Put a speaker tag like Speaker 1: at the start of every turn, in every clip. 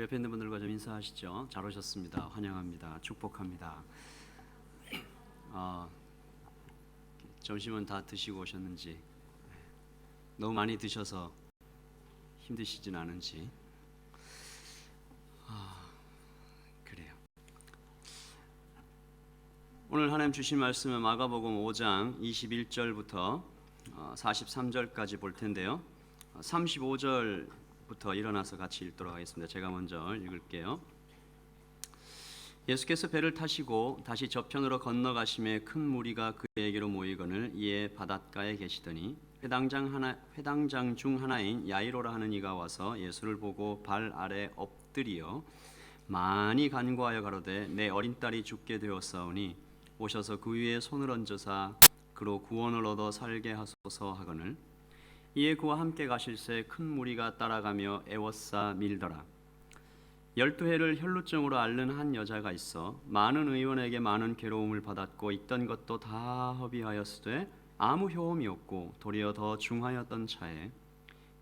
Speaker 1: 우리 옆에 있는 분들과 좀 인사하시죠. 잘 오셨습니다. 환영합니다. 축복합니다. 점심은 다 드시고 오셨는지, 너무 많이 드셔서 힘드시진 않은지. 그래요. 오늘 하나님 주신 말씀은 마가복음 5장 21절부터 43절까지 볼 텐데요. 35절부터 일어나서 같이 읽도록 하겠습니다. 제가 먼저 읽을게요. 예수께서 배를 타시고 다시 저편으로 건너가심에 큰 무리가 그에게로 모이거늘 이에 바닷가에 계시더니 회당장 중 하나인 야이로라 하는 이가 와서 예수를 보고 발 아래 엎드리어 많이 간구하여 가로되 내 어린 딸이 죽게 되었사오니 오셔서 그 위에 손을 얹으사 그로 구원을 얻어 살게 하소서 하거늘 이에 그와 함께 가실새 큰 무리가 따라가며 애워싸 밀더라. 12해를 혈루증으로 앓는 한 여자가 있어 많은 의원에게 많은 괴로움을 받았고 있던 것도 다 허비하였으되 아무 효험이 없고 도리어 더 중하였던 차에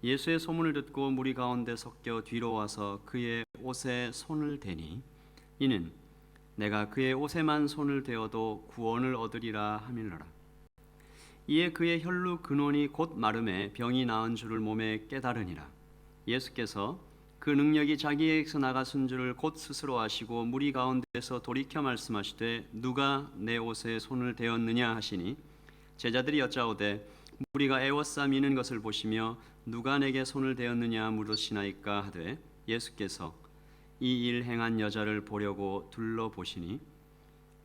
Speaker 1: 예수의 소문을 듣고 무리 가운데 섞여 뒤로 와서 그의 옷에 손을 대니 이는 내가 그의 옷에만 손을 대어도 구원을 얻으리라 하밀러라. 이에 그의 혈루 근원이 곧 마름에 병이 나은 줄을 몸에 깨달으니라. 예수께서 그 능력이 자기에게서 나갔은 줄을 곧 스스로 아시고 무리 가운데서 돌이켜 말씀하시되 누가 내 옷에 손을 대었느냐 하시니 제자들이 여짜오되 무리가 애워싸 미는 것을 보시며 누가 내게 손을 대었느냐 물으시나이까 하되 예수께서 이 일 행한 여자를 보려고 둘러보시니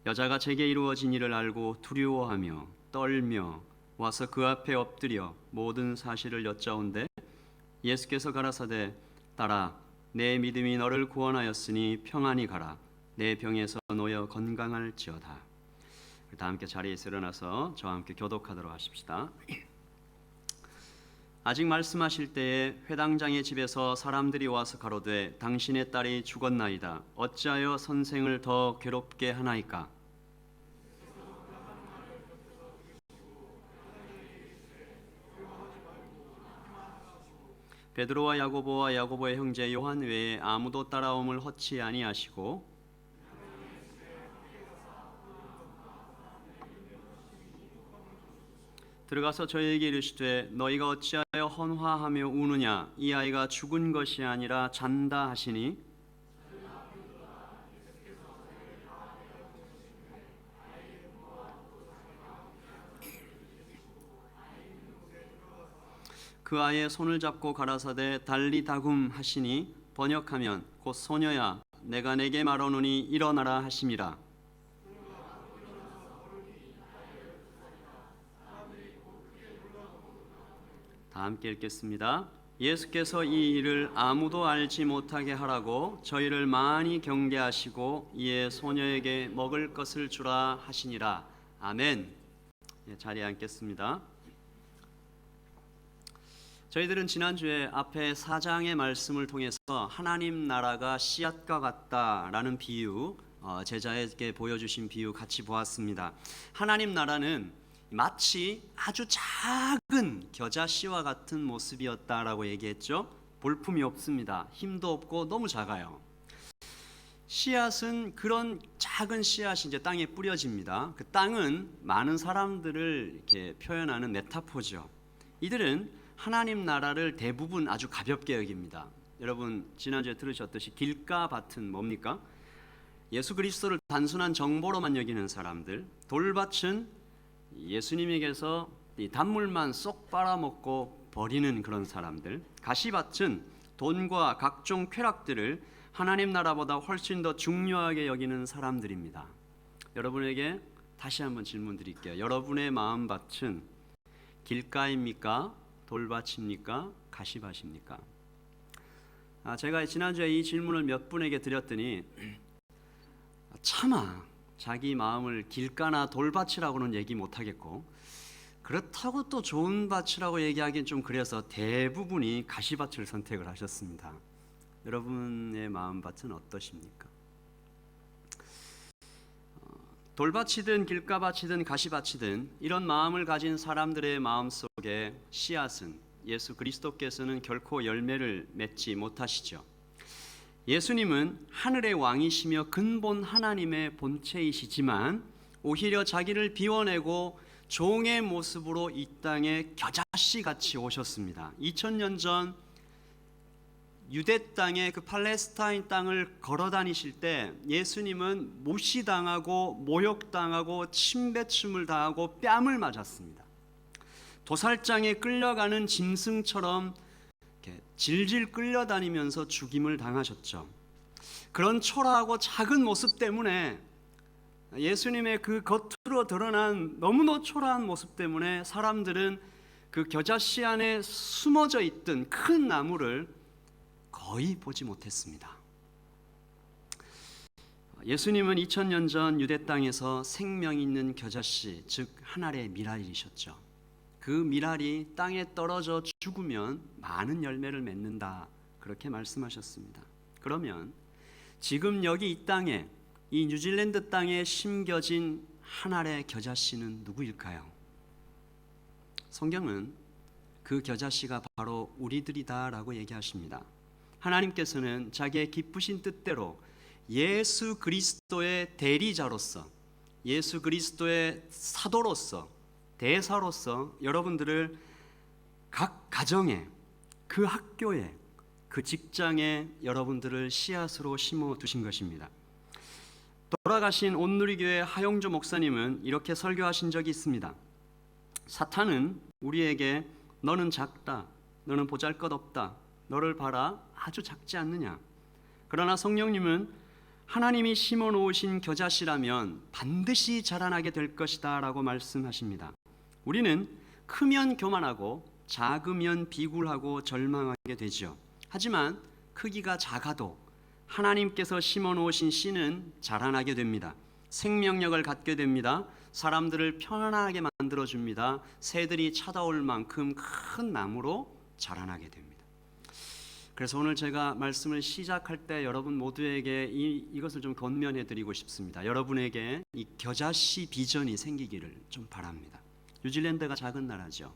Speaker 1: 여자가 제게 이루어진 일을 알고 두려워하며 떨며 와서 그 앞에 엎드려 모든 사실을 여짜온데 예수께서 가라사대 딸아 내 믿음이 너를 구원하였으니 평안히 가라 내 병에서 놓여 건강할지어다. 다 함께 자리에서 일어나서 저와 함께 교독하도록 하십시다. 아직 말씀하실 때에 회당장의 집에서 사람들이 와서 가로되 당신의 딸이 죽었나이다. 어찌하여 선생을 더 괴롭게 하나이까? 베드로와 야고보의 형제 요한 외에 아무도 따라옴을 허치 아니하시고 들어가서 저희에게 이르시되 너희가 어찌하여 헌화하며 우느냐 이 아이가 죽은 것이 아니라 잔다 하시니 그 아이의 손을 잡고 가라사대 달리다굼 하시니 번역하면 곧 소녀야 내가 내게 말하노니 일어나라 하심이라. 다 함께 읽겠습니다. 예수께서 이 일을 아무도 알지 못하게 하라고 저희를 많이 경계하시고 이에 소녀에게 먹을 것을 주라 하시니라. 아멘. 자리에 앉겠습니다. 저희들은 지난주에 앞에 4장의 말씀을 통해서 하나님 나라가 씨앗과 같다라는 비유, 제자에게 보여주신 비유 같이 보았습니다. 하나님 나라는 마치 아주 작은 겨자씨와 같은 모습이었다라고 얘기했죠. 볼품이 없습니다. 힘도 없고 너무 작아요. 씨앗은 그런 작은 씨앗이 이제 땅에 뿌려집니다. 그 땅은 많은 사람들을 이렇게 표현하는 메타포죠. 이들은 하나님 나라를 대부분 아주 가볍게 여깁니다. 여러분 지난주에 들으셨듯이 길가밭은 뭡니까? 예수 그리스도를 단순한 정보로만 여기는 사람들, 돌밭은 예수님에게서 이 단물만 쏙 빨아먹고 버리는 그런 사람들, 가시밭은 돈과 각종 쾌락들을 하나님 나라보다 훨씬 더 중요하게 여기는 사람들입니다. 여러분에게 다시 한번 질문 드릴게요. 여러분의 마음밭은 길가입니까? 돌밭입니까? 가시밭입니까? 제가 지난주에 이 질문을 몇 분에게 드렸더니 차마 자기 마음을 길가나 돌밭이라고는 얘기 못하겠고 그렇다고 또 좋은 밭이라고 얘기하기엔 좀 그래서 대부분이 가시밭을 선택을 하셨습니다. 여러분의 마음밭은 어떠십니까? 돌밭이든 길가밭이든 가시밭이든 이런 마음을 가진 사람들의 마음속에 씨앗은 예수 그리스도께서는 결코 열매를 맺지 못하시죠. 예수님은 하늘의 왕이시며 근본 하나님의 본체이시지만 오히려 자기를 비워내고 종의 모습으로 이 땅에 겨자씨같이 오셨습니다. 2000년 전 유대 땅의 그 팔레스타인 땅을 걸어 다니실 때 예수님은 무시당하고 모욕당하고 침배춤을 당하고 뺨을 맞았습니다. 도살장에 끌려가는 짐승처럼 이렇게 질질 끌려다니면서 죽임을 당하셨죠. 그런 초라하고 작은 모습 때문에 예수님의 그 겉으로 드러난 너무나 초라한 모습 때문에 사람들은 그 겨자씨 안에 숨어져 있던 큰 나무를 거의 보지 못했습니다. 예수님은 2000년 전 유대 땅에서 생명 있는 겨자씨, 즉 한 알의 미랄이셨죠. 그 미랄이 땅에 떨어져 죽으면 많은 열매를 맺는다, 그렇게 말씀하셨습니다. 그러면 지금 여기 이 땅에, 이 뉴질랜드 땅에 심겨진 한 알의 겨자씨는 누구일까요? 성경은 그 겨자씨가 바로 우리들이다라고 얘기하십니다. 하나님께서는 자기의 기쁘신 뜻대로 예수 그리스도의 대리자로서, 예수 그리스도의 사도로서, 대사로서 여러분들을 각 가정에, 그 학교에, 그 직장에 여러분들을 씨앗으로 심어 두신 것입니다. 돌아가신 온누리교회 하용조 목사님은 이렇게 설교하신 적이 있습니다. 사탄은 우리에게 너는 작다, 너는 보잘것없다, 너를 봐라, 아주 작지 않느냐. 그러나 성령님은 하나님이 심어 놓으신 겨자씨라면 반드시 자라나게 될 것이다 라고 말씀하십니다. 우리는 크면 교만하고 작으면 비굴하고 절망하게 되죠. 하지만 크기가 작아도 하나님께서 심어 놓으신 씨는 자라나게 됩니다. 생명력을 갖게 됩니다. 사람들을 편안하게 만들어 줍니다. 새들이 찾아올 만큼 큰 나무로 자라나게 됩니다. 그래서 오늘 제가 말씀을 시작할 때 여러분 모두에게 이것을 좀 권면해 드리고 싶습니다. 여러분에게 이 겨자씨 비전이 생기기를 좀 바랍니다. 뉴질랜드가 작은 나라죠.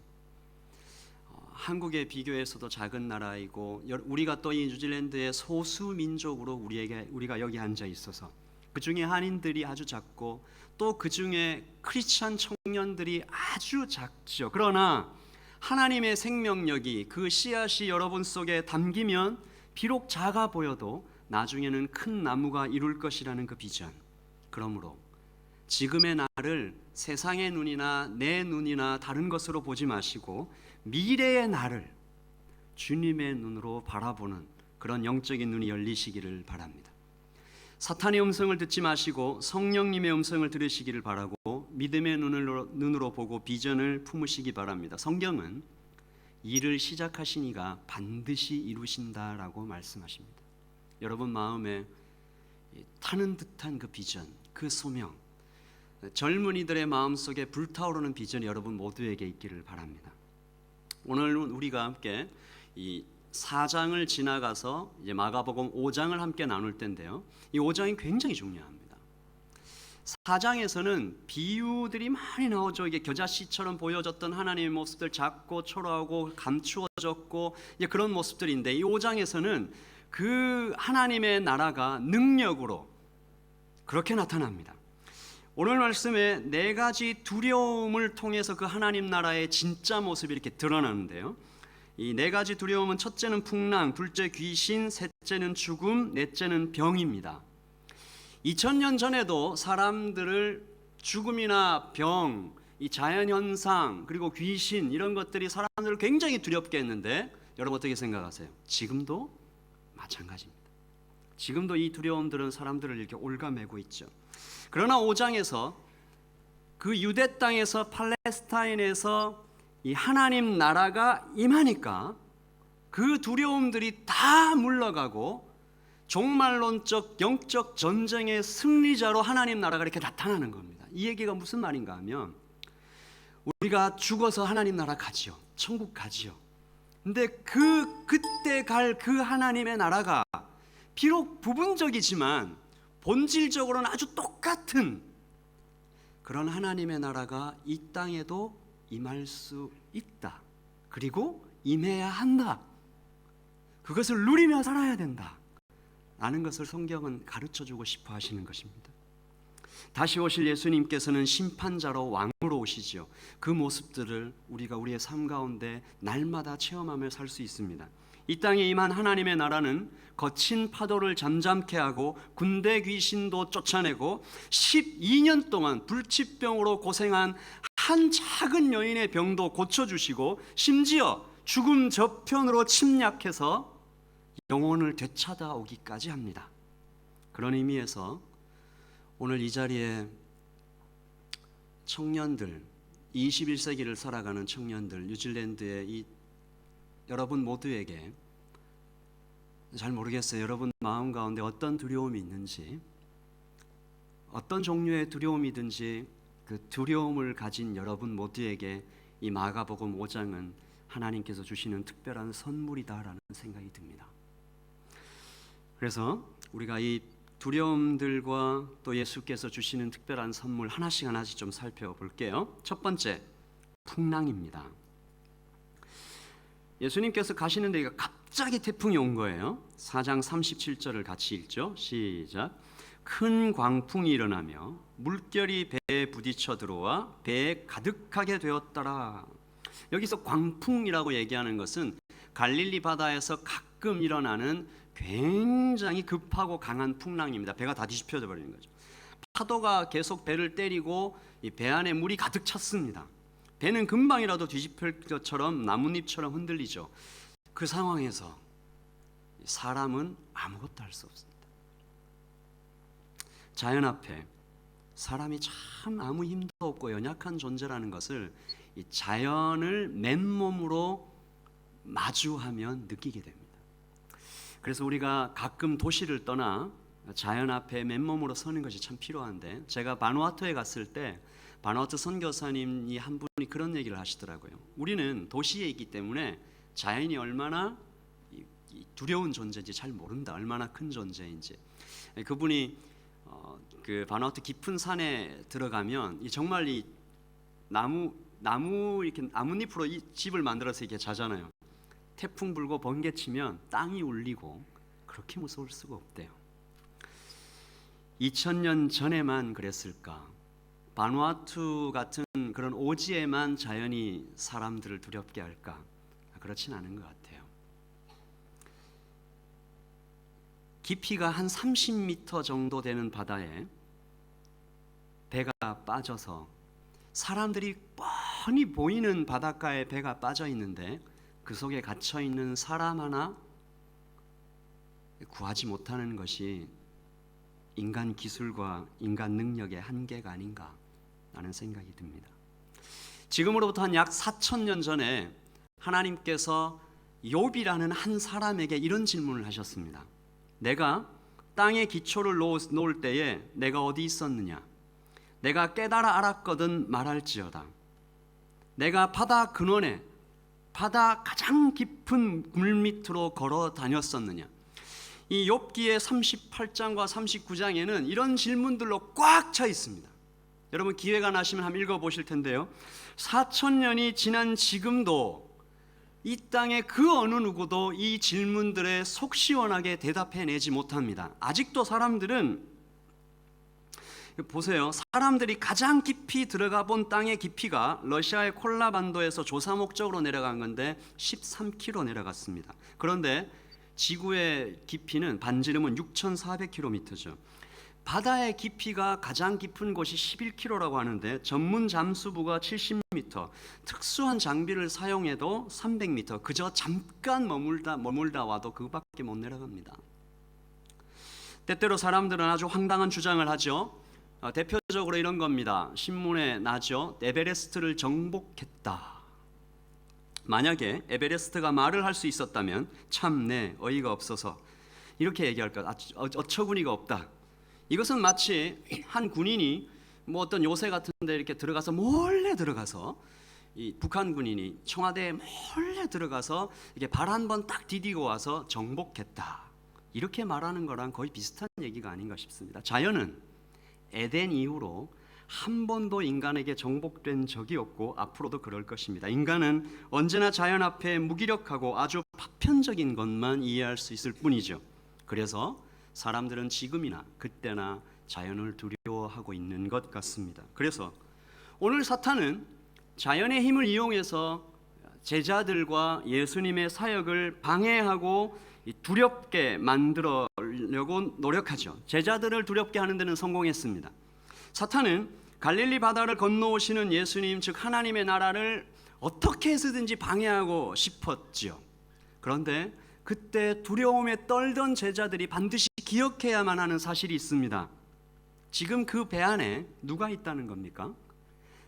Speaker 1: 한국에 비교해서도 작은 나라이고 우리가 또 이 뉴질랜드의 소수 민족으로 우리가 여기 앉아 있어서 그 중에 한인들이 아주 작고 또 그 중에 크리스찬 청년들이 아주 작죠. 그러나 하나님의 생명력이 그 씨앗이 여러분 속에 담기면 비록 작아 보여도 나중에는 큰 나무가 이룰 것이라는 그 비전. 그러므로 지금의 나를 세상의 눈이나 내 눈이나 다른 것으로 보지 마시고 미래의 나를 주님의 눈으로 바라보는 그런 영적인 눈이 열리시기를 바랍니다. 사탄의 음성을 듣지 마시고 성령님의 음성을 들으시기를 바라고 믿음의 눈으로 보고 비전을 품으시기 바랍니다. 성경은 일을 시작하신 이가 반드시 이루신다라고 말씀하십니다. 여러분 마음에 타는 듯한 그 비전, 그 소명, 젊은이들의 마음속에 불타오르는 비전이 여러분 모두에게 있기를 바랍니다. 오늘은 우리가 함께 이 4장을 지나가서 이제 마가복음 5장을 함께 나눌 텐데요. 이 5장이 굉장히 중요합니다. 4장에서는 비유들이 많이 나오죠. 이게 겨자씨처럼 보여졌던 하나님의 모습들, 작고 초라하고 감추어졌고 그런 모습들인데 이 5장에서는 그 하나님의 나라가 능력으로 그렇게 나타납니다. 오늘 말씀에 4가지 두려움을 통해서 그 하나님 나라의 진짜 모습이 이렇게 드러나는데요. 이 4가지 두려움은 첫째는 풍랑, 둘째 귀신, 셋째는 죽음, 넷째는 병입니다. 2000년 전에도 사람들을 죽음이나 병, 이 자연현상 그리고 귀신 이런 것들이 사람들을 굉장히 두렵게 했는데 여러분 어떻게 생각하세요? 지금도 마찬가지입니다. 지금도 이 두려움들은 사람들을 이렇게 올가매고 있죠. 그러나 5장에서 그 유대 땅에서 팔레스타인에서 이 하나님 나라가 임하니까 그 두려움들이 다 물러가고 종말론적 영적 전쟁의 승리자로 하나님 나라가 이렇게 나타나는 겁니다. 이 얘기가 무슨 말인가 하면 우리가 죽어서 하나님 나라 가지요. 천국 가지요. 근데 그때 갈 그 하나님의 나라가 비록 부분적이지만 본질적으로는 아주 똑같은 그런 하나님의 나라가 이 땅에도 임할 수 있다. 그리고 임해야 한다. 그것을 누리며 살아야 된다. 라는 것을 성경은 가르쳐주고 싶어 하시는 것입니다. 다시 오실 예수님께서는 심판자로 왕으로 오시죠. 그 모습들을 우리가 우리의 삶 가운데 날마다 체험하며 살 수 있습니다. 이 땅에 임한 하나님의 나라는 거친 파도를 잠잠케 하고 군대 귀신도 쫓아내고 12년 동안 불치병으로 고생한 한 작은 여인의 병도 고쳐주시고 심지어 죽음 저편으로 침략해서 영혼을 되찾아오기까지 합니다. 그런 의미에서 오늘 이 자리에 청년들, 21세기를 살아가는 청년들, 뉴질랜드의 이 여러분 모두에게 잘 모르겠어요. 여러분 마음 가운데 어떤 두려움이 있는지, 어떤 종류의 두려움이든지 그 두려움을 가진 여러분 모두에게 이 마가복음 5장은 하나님께서 주시는 특별한 선물이다라는 생각이 듭니다. 그래서 우리가 이 두려움들과 또 예수께서 주시는 특별한 선물 하나씩 좀 살펴볼게요. 첫 번째, 풍랑입니다. 예수님께서 가시는데 갑자기 태풍이 온 거예요. 4장 37절을 같이 읽죠. 시작. 큰 광풍이 일어나며 물결이 배에 부딪혀 들어와 배에 가득하게 되었더라. 여기서 광풍이라고 얘기하는 것은 갈릴리 바다에서 가끔 일어나는 굉장히 급하고 강한 풍랑입니다. 배가 다 뒤집혀져 버리는 거죠. 파도가 계속 배를 때리고 이 배 안에 물이 가득 찼습니다. 배는 금방이라도 뒤집힐 것처럼 나뭇잎처럼 흔들리죠. 그 상황에서 사람은 아무것도 할 수 없습니다. 자연 앞에 사람이 참 아무 힘도 없고 연약한 존재라는 것을 이 자연을 맨몸으로 마주하면 느끼게 됩니다. 그래서 우리가 가끔 도시를 떠나 자연 앞에 맨몸으로 서는 것이 참 필요한데, 제가 바누아투에 갔을 때 바누아투 선교사님이 한 분이 그런 얘기를 하시더라고요. 우리는 도시에 있기 때문에 자연이 얼마나 두려운 존재인지 잘 모른다, 얼마나 큰 존재인지. 그분이 그 바누아투 깊은 산에 들어가면 정말 이 나무 이렇게 나뭇잎으로 이 집을 만들어서 이렇게 자잖아요. 태풍 불고 번개 치면 땅이 울리고 그렇게 무서울 수가 없대요. 2000년 전에만 그랬을까? 바누아투 같은 그런 오지에만 자연이 사람들을 두렵게 할까? 그렇진 않은 것 같아요. 깊이가 한 30m 정도 되는 바다에 배가 빠져서 사람들이 뻔히 보이는 바닷가에 배가 빠져 있는데 그 속에 갇혀 있는 사람 하나 구하지 못하는 것이 인간 기술과 인간 능력의 한계가 아닌가 라는 생각이 듭니다. 지금으로부터 한 약 4000년 전에 하나님께서 욥이라는 한 사람에게 이런 질문을 하셨습니다. 내가 땅에 기초를 놓을 때에 내가 어디 있었느냐? 내가 깨달아 알았거든 말할지어다. 내가 바다 근원에 바다 가장 깊은 물밑으로 걸어 다녔었느냐? 이 욥기의 38장과 39장에는 이런 질문들로 꽉 차 있습니다. 여러분 기회가 나시면 한번 읽어보실 텐데요. 4000년이 지난 지금도 이 땅의 그 어느 누구도 이 질문들에 속 시원하게 대답해내지 못합니다. 아직도 사람들은 보세요. 사람들이 가장 깊이 들어가 본 땅의 깊이가 러시아의 콜라반도에서 조사 목적으로 내려간 건데 13km 내려갔습니다. 그런데 지구의 깊이는 반지름은 6,400km죠. 바다의 깊이가 가장 깊은 곳이 11km라고 하는데 전문 잠수부가 70m, 특수한 장비를 사용해도 300m, 그저 잠깐 머물다 와도 그밖에 못 내려갑니다. 때때로 사람들은 아주 황당한 주장을 하죠. 대표적으로 이런 겁니다. 신문에 나죠. 에베레스트를 정복했다. 만약에 에베레스트가 말을 할 수 있었다면 참내 어이가 없어서 이렇게 얘기할 것. 어처구니가 없다. 이것은 마치 한 군인이 뭐 어떤 요새 같은 데 이렇게 들어가서 몰래 들어가서 이 북한 군인이 청와대에 몰래 들어가서 이게 발 한 번 딱 디디고 와서 정복했다. 이렇게 말하는 거랑 거의 비슷한 얘기가 아닌가 싶습니다. 자연은 에덴 이후로 한 번도 인간에게 정복된 적이 없고 앞으로도 그럴 것입니다. 인간은 언제나 자연 앞에 무기력하고 아주 파편적인 것만 이해할 수 있을 뿐이죠. 그래서 사람들은 지금이나 그때나 자연을 두려워하고 있는 것 같습니다. 그래서 오늘 사탄은 자연의 힘을 이용해서 제자들과 예수님의 사역을 방해하고 두렵게 만들려고 노력하죠. 제자들을 두렵게 하는 데는 성공했습니다. 사탄은 갈릴리 바다를 건너오시는 예수님, 즉 하나님의 나라를 어떻게 해서든지 방해하고 싶었죠. 그런데 그때 두려움에 떨던 제자들이 반드시 기억해야만 하는 사실이 있습니다. 지금 그 배 안에 누가 있다는 겁니까?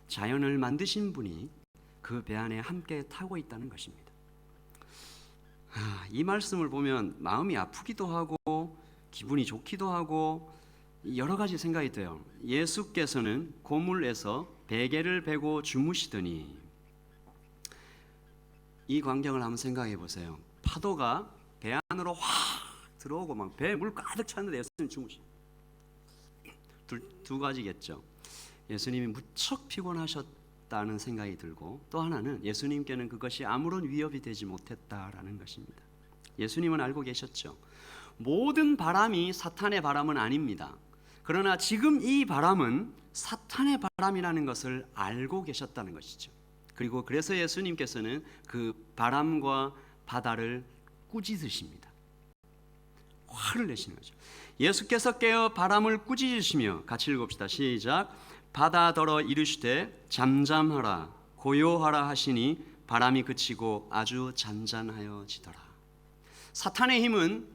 Speaker 1: 자연을 만드신 분이 그 배 안에 함께 타고 있다는 것입니다. 이 말씀을 보면 마음이 아프기도 하고 기분이 좋기도 하고 여러 가지 생각이 돼요. 예수께서는 고물에서 베개를 베고 주무시더니, 이 광경을 한번 생각해 보세요. 파도가 배 안으로 확 들어오고 막 배에 물 가득 찼는데 예수님 주무시. 두 가지겠죠. 예수님이 무척 피곤하셨다는 생각이 들고, 또 하나는 예수님께는 그것이 아무런 위협이 되지 못했다라는 것입니다. 예수님은 알고 계셨죠. 모든 바람이 사탄의 바람은 아닙니다. 그러나 지금 이 바람은 사탄의 바람이라는 것을 알고 계셨다는 것이죠. 그리고 그래서 예수님께서는 그 바람과 바다를 꾸짖으십니다. 화를 내시는 거죠. 예수께서 깨어 바람을 꾸짖으시며, 같이 읽읍시다. 시작. 바다더러 이르시되 잠잠하라 고요하라 하시니 바람이 그치고 아주 잔잔하여지더라. 사탄의 힘은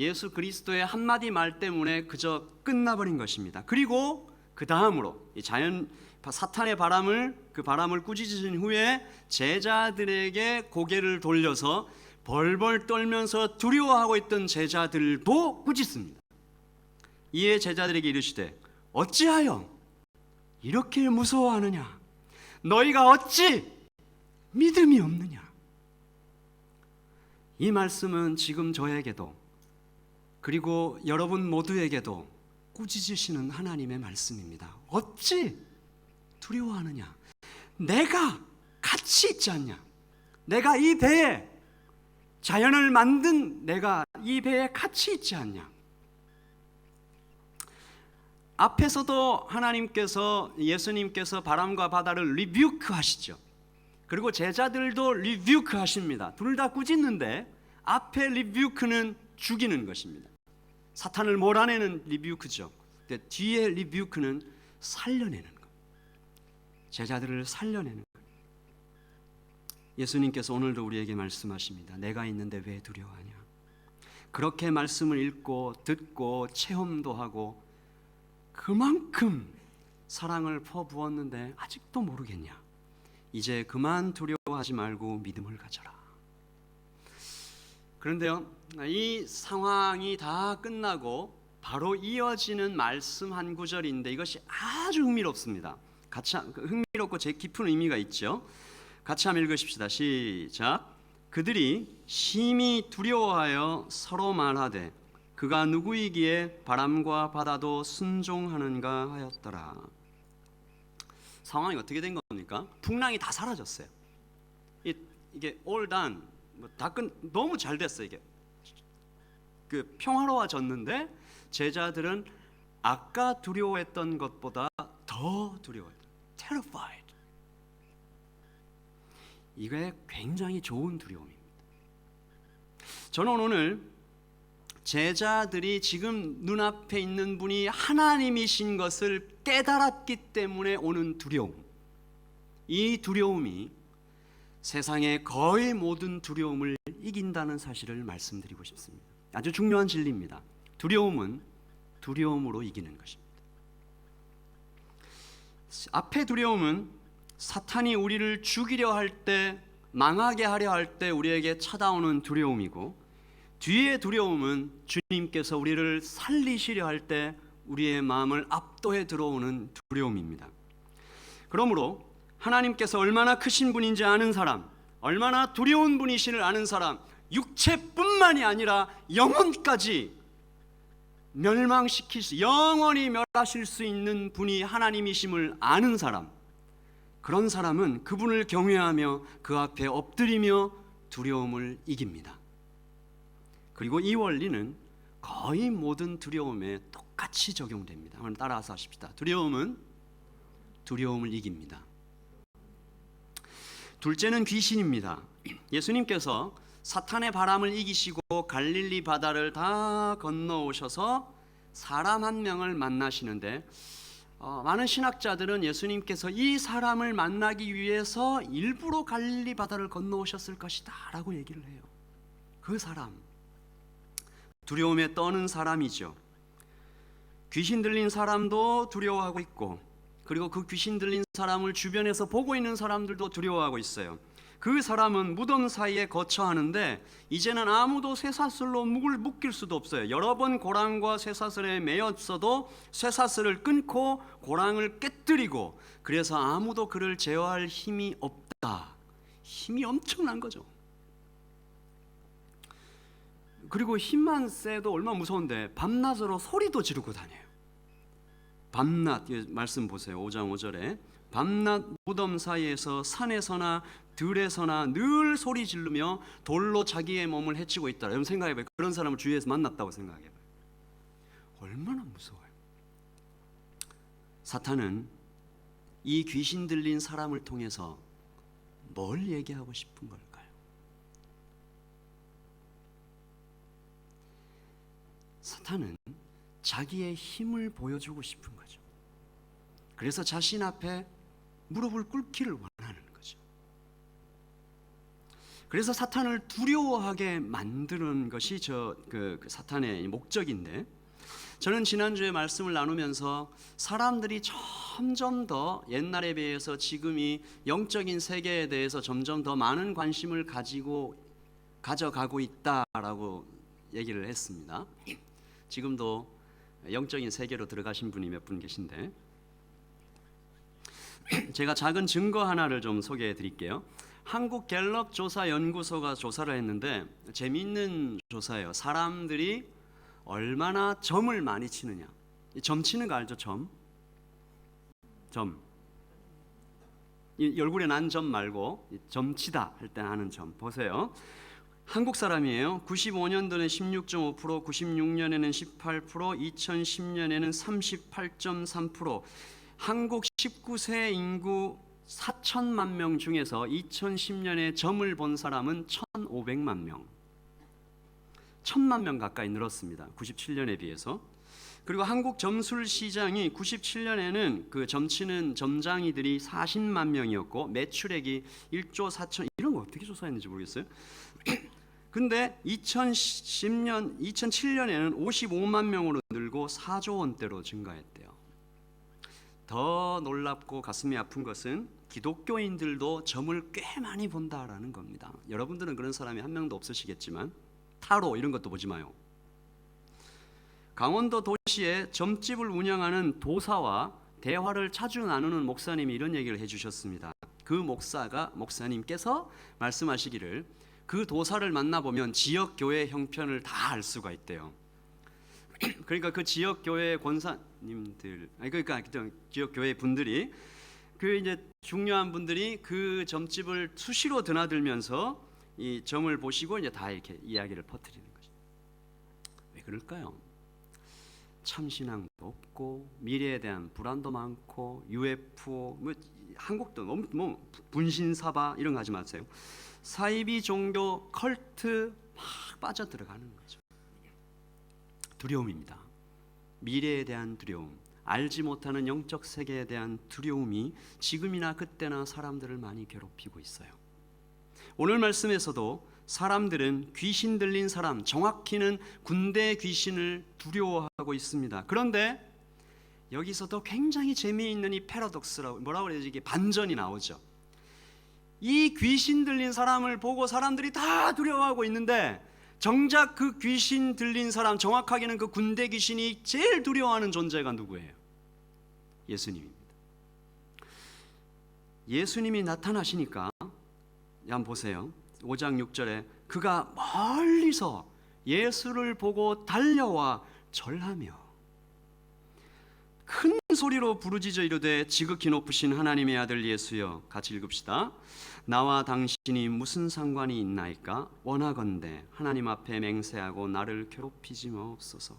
Speaker 1: 예수 그리스도의 한마디 말 때문에 그저 끝나버린 것입니다. 그리고 그 다음으로 사탄의 그 바람을 꾸짖으신 후에 제자들에게 고개를 돌려서 벌벌 떨면서 두려워하고 있던 제자들도 꾸짖습니다. 이에 제자들에게 이르시되 어찌하여 이렇게 무서워하느냐? 너희가 어찌 믿음이 없느냐? 이 말씀은 지금 저에게도 그리고 여러분 모두에게도 꾸짖으시는 하나님의 말씀입니다. 어찌 두려워하느냐? 내가 같이 있지 않냐? 내가 이 배에, 자연을 만든 내가 이 배에 같이 있지 않냐? 앞에서도 예수님께서 바람과 바다를 리뷰크 하시죠. 그리고 제자들도 리뷰크 하십니다. 둘 다 꾸짖는데 앞에 리뷰크는 죽이는 것입니다. 사탄을 몰아내는 리뷰크죠. 근데 뒤에 리뷰크는 살려내는 것. 제자들을 살려내는 것. 예수님께서 오늘도 우리에게 말씀하십니다. 내가 있는데 왜 두려워하냐? 그렇게 말씀을 읽고 듣고 체험도 하고 그만큼 사랑을 퍼부었는데 아직도 모르겠냐? 이제 그만 두려워하지 말고 믿음을 가져라. 그런데요, 이 상황이 다 끝나고 바로 이어지는 말씀 한 구절인데 이것이 아주 흥미롭습니다. 흥미롭고 제 깊은 의미가 있죠. 같이 한번 읽으십시다. 시작. 그들이 심히 두려워하여 서로 말하되 그가 누구이기에 바람과 바다도 순종하는가 하였더라. 상황이 어떻게 된 겁니까? 풍랑이 다 사라졌어요. 이게 all done, 너무 잘 됐어요. 이게 평화로워졌는데 제자들은 아까 두려워했던 것보다 더 두려워했다. terrified. 이게 굉장히 좋은 두려움입니다. 저는 오늘 제자들이 지금 눈앞에 있는 분이 하나님이신 것을 깨달았기 때문에 오는 두려움, 이 두려움이 세상의 거의 모든 두려움을 이긴다는 사실을 말씀드리고 싶습니다. 아주 중요한 진리입니다. 두려움은 두려움으로 이기는 것입니다. 앞의 두려움은 사탄이 우리를 죽이려 할 때, 망하게 하려 할 때 우리에게 찾아오는 두려움이고, 뒤의 두려움은 주님께서 우리를 살리시려 할 때 우리의 마음을 압도해 들어오는 두려움입니다. 그러므로 하나님께서 얼마나 크신 분인지 아는 사람, 얼마나 두려운 분이신을 아는 사람, 육체뿐만이 아니라 영혼까지 영원히 멸하실 수 있는 분이 하나님이심을 아는 사람, 그런 사람은 그분을 경외하며 그 앞에 엎드리며 두려움을 이깁니다. 그리고 이 원리는 거의 모든 두려움에 똑같이 적용됩니다. 한번 따라서 하십시다. 두려움은 두려움을 이깁니다. 둘째는 귀신입니다. 예수님께서 사탄의 바람을 이기시고 갈릴리 바다를 다 건너오셔서 사람 한 명을 만나시는데 많은 신학자들은 예수님께서 이 사람을 만나기 위해서 일부러 갈릴리 바다를 건너오셨을 것이다 라고 얘기를 해요. 그 사람, 두려움에 떠는 사람이죠. 귀신 들린 사람도 두려워하고 있고, 그리고 그 귀신 들린 사람을 주변에서 보고 있는 사람들도 두려워하고 있어요. 그 사람은 무덤 사이에 거처하는데 이제는 아무도 쇠사슬로 묶일 수도 없어요. 여러 번 고랑과 쇠사슬에 매였어도 쇠사슬을 끊고 고랑을 깨뜨리고, 그래서 아무도 그를 제어할 힘이 없다. 힘이 엄청난 거죠. 그리고 힘만 세도 얼마나 무서운데 밤낮으로 소리도 지르고 다녀요. 밤낮, 말씀 보세요. 5장 5절에 밤낮 무덤 사이에서 산에서나 들에서나 늘 소리 지르며 돌로 자기의 몸을 해치고 있다. 여러분 생각해봐요. 그런 사람을 주위에서 만났다고 생각해봐요. 얼마나 무서워요. 사탄은 이 귀신 들린 사람을 통해서 뭘 얘기하고 싶은 걸까요? 사탄은 자기의 힘을 보여주고 싶은 거죠. 그래서 자신 앞에 무릎을 꿇기를 원하는 거죠. 그래서 사탄을 두려워하게 만드는 것이 그 사탄의 목적인데, 저는 지난주에 말씀을 나누면서 사람들이 점점 더 옛날에 비해서 지금이 영적인 세계에 대해서 점점 더 많은 관심을 가져가고 있다라고 얘기를 했습니다. 지금도 영적인 세계로 들어가신 분이 몇 분 계신데, 제가 작은 증거 하나를 좀 소개해 드릴게요. 한국 갤럽 조사 연구소가 조사를 했는데 재미있는 조사예요. 사람들이 얼마나 점을 많이 치느냐. 점 치는 거 알죠? 점. 이 얼굴에 난 점 말고 점 치다 할 때 하는 점. 보세요. 한국 사람이에요. 95년도는 16.5%, 96년에는 18%, 2010년에는 38.3%. 한국 19세 인구 4천만 명 중에서 2010년에 점을 본 사람은 1,500만 명. 1,000만 명 가까이 늘었습니다. 97년에 비해서. 그리고 한국 점술 시장이 97년에는 그 점치는 점장이들이 40만 명이었고 매출액이 1조 4천, 이런 거 어떻게 조사했는지 모르겠어요. 근데 2007년에는 55만 명으로 늘고 4조 원대로 증가했대요. 더 놀랍고 가슴이 아픈 것은 기독교인들도 점을 꽤 많이 본다라는 겁니다. 여러분들은 그런 사람이 한 명도 없으시겠지만 타로 이런 것도 보지 마요. 강원도 도시에 점집을 운영하는 도사와 대화를 자주 나누는 목사님이 이런 얘기를 해주셨습니다. 그 목사님께서 말씀하시기를 그 도사를 만나보면 지역 교회 형편을 다 알 수가 있대요. 그러니까 그 지역 교회 권사님들, 그러니까 지역 교회 분들이 그 이제 중요한 분들이 그 점집을 수시로 드나들면서 이 점을 보시고 이제 다 이렇게 이야기를 퍼뜨리는 거죠. 왜 그럴까요? 참신앙도 없고 미래에 대한 불안도 많고 UFO, 한국도 너무 분신사바 이런 거 하지 마세요. 사이비 종교 컬트 막 빠져들어가는 거죠. 두려움입니다. 미래에 대한 두려움, 알지 못하는 영적 세계에 대한 두려움이 지금이나 그때나 사람들을 많이 괴롭히고 있어요. 오늘 말씀에서도 사람들은 귀신 들린 사람, 정확히는 군대 귀신을 두려워하고 있습니다. 그런데 여기서도 굉장히 재미있는 이 패러독스라고 뭐라고 그래야지, 이게 반전이 나오죠. 이 귀신 들린 사람을 보고 사람들이 다 두려워하고 있는데 정작 그 귀신 들린 사람, 정확하게는 그 군대 귀신이 제일 두려워하는 존재가 누구예요? 예수님입니다. 예수님이 나타나시니까 한번 보세요. 5장 6절에 그가 멀리서 예수를 보고 달려와 절하며 큰 소리로 부르짖어 이르되 지극히 높으신 하나님의 아들 예수여. 같이 읽읍시다. 나와 당신이 무슨 상관이 있나이까? 원하건대 하나님 앞에 맹세하고 나를 괴롭히지 마옵소서.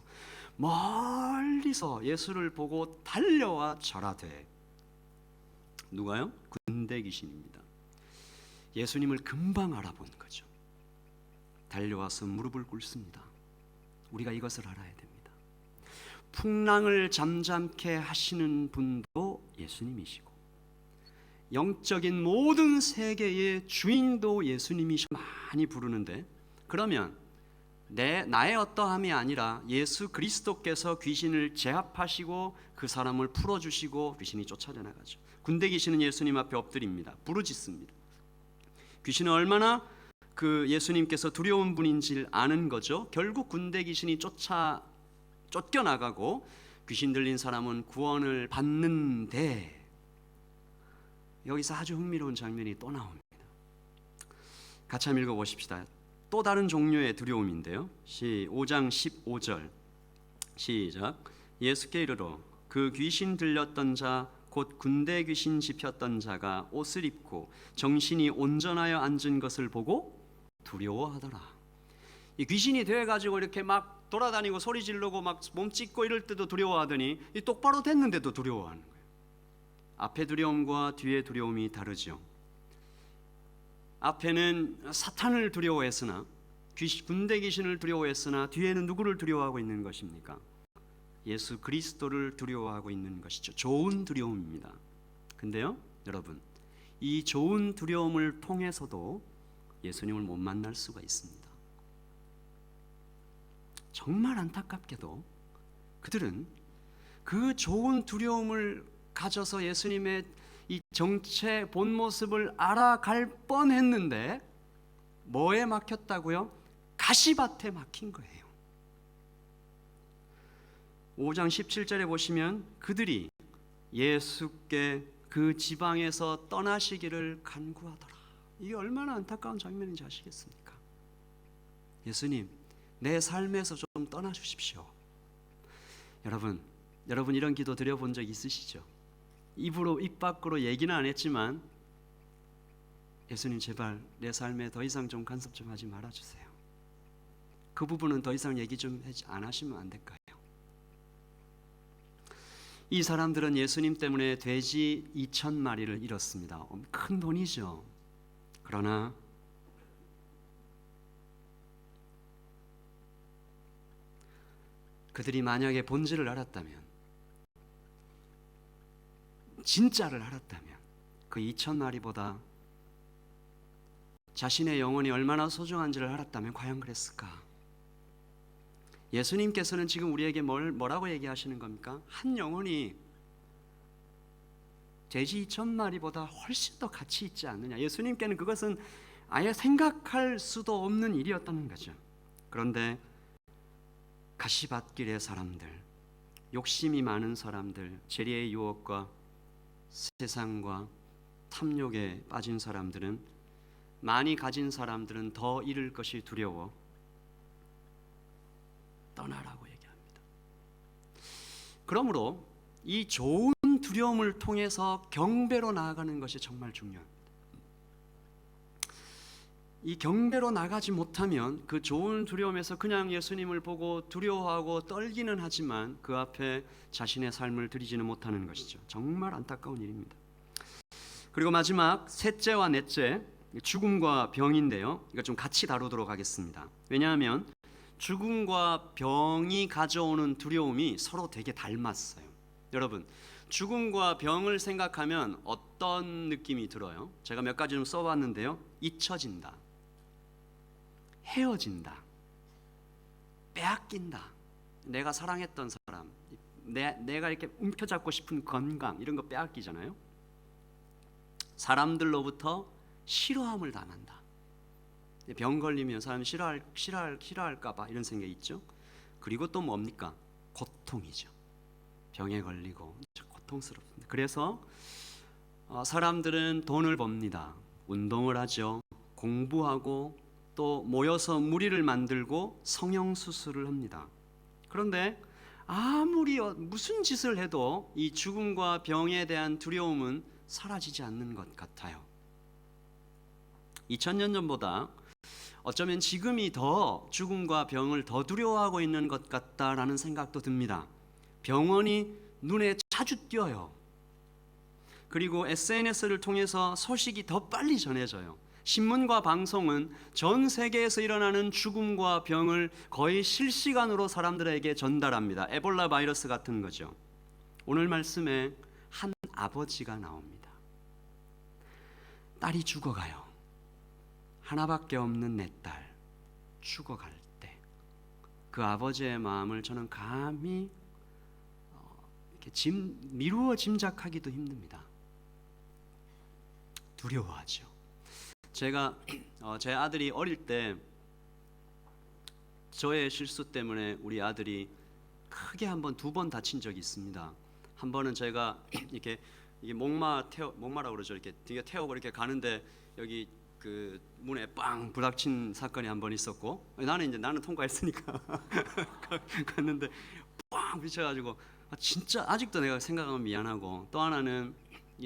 Speaker 1: 멀리서 예수를 보고 달려와 절하되, 누가요? 군대 귀신입니다. 예수님을 금방 알아본 거죠. 달려와서 무릎을 꿇습니다. 우리가 이것을 알아야 됩니다. 풍랑을 잠잠케 하시는 분도 예수님이시고, 영적인 모든 세계의 주인도 예수님이시고 많이 부르는데, 그러면 나의 어떠함이 아니라 예수 그리스도께서 귀신을 제압하시고 그 사람을 풀어주시고 귀신이 쫓아져나가죠. 군대 귀신은 예수님 앞에 엎드립니다. 부르짖습니다. 귀신은 얼마나 그 예수님께서 두려운 분인지를 아는 거죠. 결국 군대 귀신이 쫓겨나가고 귀신 들린 사람은 구원을 받는데, 여기서 아주 흥미로운 장면이 또 나옵니다. 같이 한번 읽어보십시다. 또 다른 종류의 두려움인데요. 5장 15절 시작. 예수께 이르러 그 귀신 들렸던 자 곧 군대 귀신 집혔던 자가 옷을 입고 정신이 온전하여 앉은 것을 보고 두려워하더라. 이 귀신이 되어가지고 이렇게 막 돌아다니고 소리 지르고 막 몸 찢고 이럴 때도 두려워하더니 이 똑바로 됐는데도 두려워하는 거예요. 앞에 두려움과 뒤에 두려움이 다르죠. 앞에는 사탄을 두려워했으나, 군대 귀신을 두려워했으나, 뒤에는 누구를 두려워하고 있는 것입니까? 예수 그리스도를 두려워하고 있는 것이죠. 좋은 두려움입니다. 근데요, 여러분, 이 좋은 두려움을 통해서도 예수님을 못 만날 수가 있습니다. 정말 안타깝게도 그들은 그 좋은 두려움을 가져서 예수님의 이 정체 본 모습을 알아갈 뻔했는데 뭐에 막혔다고요? 가시밭에 막힌 거예요. 5장 17절에 보시면 그들이 예수께 그 지방에서 떠나시기를 간구하더라. 이게 얼마나 안타까운 장면인지 아시겠습니까? 예수님, 내 삶에서 좀 떠나 주십시오. 여러분 이런 기도 드려본 적 있으시죠? 입 밖으로 얘기는 안 했지만, 예수님 제발 내 삶에 더 이상 좀 간섭 좀 하지 말아주세요. 그 부분은 더 이상 얘기 좀 안 하시면 안 될까요? 이 사람들은 예수님 때문에 돼지 2,000마리를 잃었습니다. 큰 돈이죠. 그러나 그들이 만약에 본질을 알았다면, 진짜를 알았다면, 그 2,000마리보다 자신의 영혼이 얼마나 소중한지를 알았다면 과연 그랬을까? 예수님께서는 지금 우리에게 뭐라고 얘기하시는 겁니까? 한 영혼이 돼지 2,000마리보다 훨씬 더 가치 있지 않느냐. 예수님께는 그것은 아예 생각할 수도 없는 일이었다는 거죠. 그런데 가시밭길의 사람들, 욕심이 많은 사람들, 재리의 유혹과 세상과 탐욕에 빠진 사람들은, 많이 가진 사람들은 더 잃을 것이 두려워 떠나라고 얘기합니다. 그러므로 이 좋은 두려움을 통해서 경배로 나아가는 것이 정말 중요합니다. 이 경배로 나가지 못하면 그 좋은 두려움에서 그냥 예수님을 보고 두려워하고 떨기는 하지만 그 앞에 자신의 삶을 드리지는 못하는 것이죠. 정말 안타까운 일입니다. 그리고 마지막 셋째와 넷째, 죽음과 병인데요. 이거 좀 같이 다루도록 하겠습니다. 왜냐하면 죽음과 병이 가져오는 두려움이 서로 되게 닮았어요. 여러분, 죽음과 병을 생각하면 어떤 느낌이 들어요? 제가 몇 가지 좀 써봤는데요. 잊혀진다, 헤어진다, 빼앗긴다. 내가 사랑했던 사람, 내가 이렇게 움켜잡고 싶은 건강, 이런 거 빼앗기잖아요. 사람들로부터 싫어함을 당한다. 병 걸리면 사람이 싫어할까 봐 이런 생각이 있죠. 그리고 또 뭡니까? 고통이죠. 병에 걸리고 고통스럽습니다. 그래서 사람들은 돈을 법니다. 운동을 하죠. 공부하고 또 모여서 무리를 만들고 성형수술을 합니다. 그런데 아무리 무슨 짓을 해도 이 죽음과 병에 대한 두려움은 사라지지 않는 것 같아요. 2000년 전보다 어쩌면 지금이 더 죽음과 병을 더 두려워하고 있는 것 같다라는 생각도 듭니다. 병원이 눈에 자주 띄어요. 그리고 SNS를 통해서 소식이 더 빨리 전해져요. 신문과 방송은 전 세계에서 일어나는 죽음과 병을 거의 실시간으로 사람들에게 전달합니다. 에볼라 바이러스 같은 거죠. 오늘 말씀에 한 아버지가 나옵니다. 딸이 죽어가요. 하나밖에 없는 내 딸 죽어갈 때 그 아버지의 마음을 저는 감히 이렇게 미루어 짐작하기도 힘듭니다. 두려워하죠. 제가 제 아들이 어릴 때 저의 실수 때문에 우리 아들이 크게 두 번 다친 적이 있습니다. 한 번은 제가 이게 목마라고 그러죠. 이렇게 뒤에 태우고 이렇게 가는데 여기 그 문에 빵 부닥친 사건이 한 번 있었고, 나는 통과했으니까 갔는데 빵 부딪혀가지고 진짜 아직도 내가 생각하면 미안하고, 또 하나는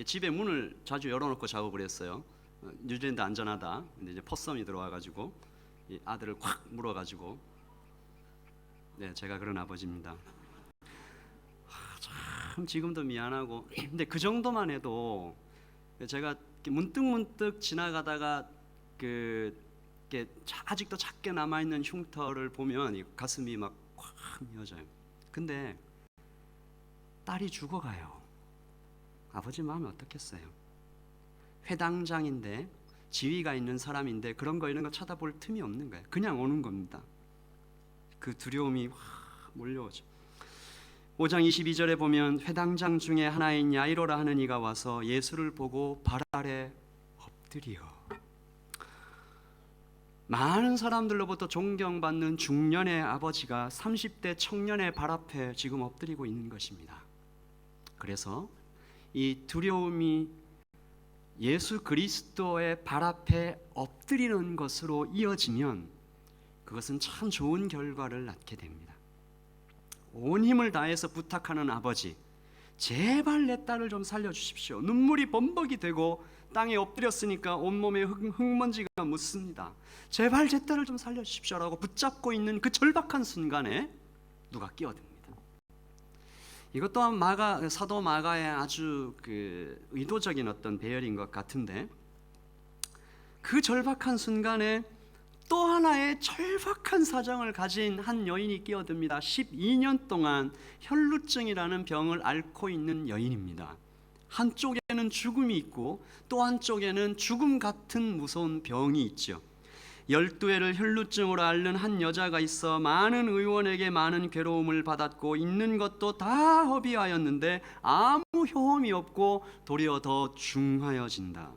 Speaker 1: 집에 문을 자주 열어놓고 자고 그랬어요. 뉴질랜드 안전하다. 근데 이제 포썸이 들어와가지고 이 아들을 확 물어가지고, 네, 제가 그런 아버지입니다. 참 지금도 미안하고, 근데 그 정도만 해도 제가 문득 지나가다가 아직도 작게 남아 있는 흉터를 보면 가슴이 막 확 미어져요. 근데 딸이 죽어가요. 아버지 마음이 어떻겠어요? 회당장인데, 지위가 있는 사람인데 그런 거 이런 거 쳐다볼 틈이 없는 거예요. 그냥 오는 겁니다. 그 두려움이 확 몰려오죠. 5장 22절에 보면 회당장 중에 하나인 야이로라 하는 이가 와서 예수를 보고 발 아래 엎드리어. 많은 사람들로부터 존경받는 중년의 아버지가 30대 청년의 발 앞에 지금 엎드리고 있는 것입니다. 그래서 이 두려움이 예수 그리스도의 발 앞에 엎드리는 것으로 이어지면 그것은 참 좋은 결과를 낳게 됩니다. 온 힘을 다해서 부탁하는 아버지, 제발 내 딸을 좀 살려주십시오. 눈물이 범벅이 되고 땅에 엎드렸으니까 온몸에 흙먼지가 묻습니다. 제발 제 딸을 좀 살려주십시오라고 붙잡고 있는 그 절박한 순간에 누가 끼어듭니다. 이것 또한 사도 마가의 아주 의도적인 어떤 배열인 것 같은데, 그 절박한 순간에 또 하나의 절박한 사정을 가진 한 여인이 끼어듭니다. 12년 동안 혈루증이라는 병을 앓고 있는 여인입니다. 한쪽에는 죽음이 있고 또 한쪽에는 죽음 같은 무서운 병이 있죠. 12회를 혈루증으로 앓는 한 여자가 있어 많은 의원에게 많은 괴로움을 받았고 있는 것도 다 허비하였는데 아무 효험이 없고 도리어 더 중하여진다.